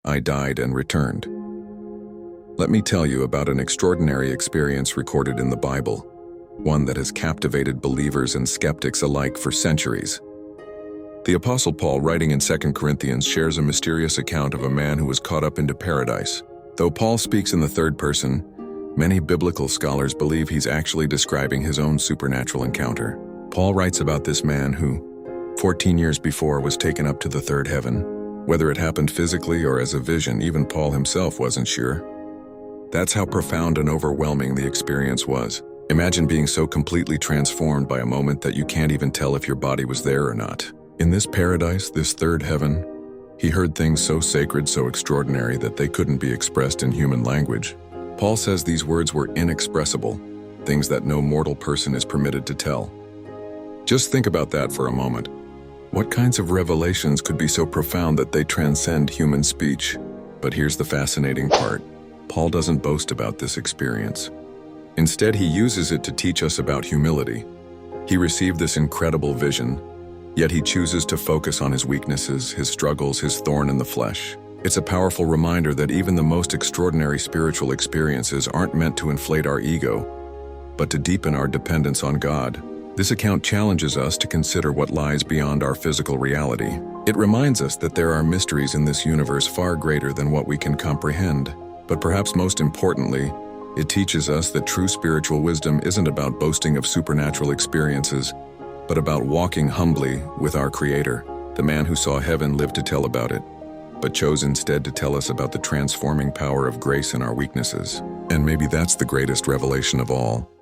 I died and returned. Let me tell you about an extraordinary experience recorded in the Bible, one that has captivated believers and skeptics alike for centuries. The Apostle Paul, writing in 2 Corinthians, shares a mysterious account of a man who was caught up into paradise. Though Paul speaks in the third person, many biblical scholars believe he's actually describing his own supernatural encounter. Paul writes about this man who, 14 years before, was taken up to the third heaven. Whether it happened physically or as a vision, even Paul himself wasn't sure. That's how profound and overwhelming the experience was. Imagine being so completely transformed by a moment that you can't even tell if your body was there or not. In this paradise, this third heaven, he heard things so sacred, so extraordinary that they couldn't be expressed in human language. Paul says these words were inexpressible, things that no mortal person is permitted to tell. Just think about that for a moment. What kinds of revelations could be so profound that they transcend human speech? But here's the fascinating part. Paul doesn't boast about this experience. Instead, he uses it to teach us about humility. He received this incredible vision, yet he chooses to focus on his weaknesses, his struggles, his thorn in the flesh. It's a powerful reminder that even the most extraordinary spiritual experiences aren't meant to inflate our ego, but to deepen our dependence on God. This account challenges us to consider what lies beyond our physical reality. It reminds us that there are mysteries in this universe far greater than what we can comprehend. But perhaps most importantly, it teaches us that true spiritual wisdom isn't about boasting of supernatural experiences, but about walking humbly with our Creator. The man who saw heaven lived to tell about it, but chose instead to tell us about the transforming power of grace in our weaknesses. And maybe that's the greatest revelation of all.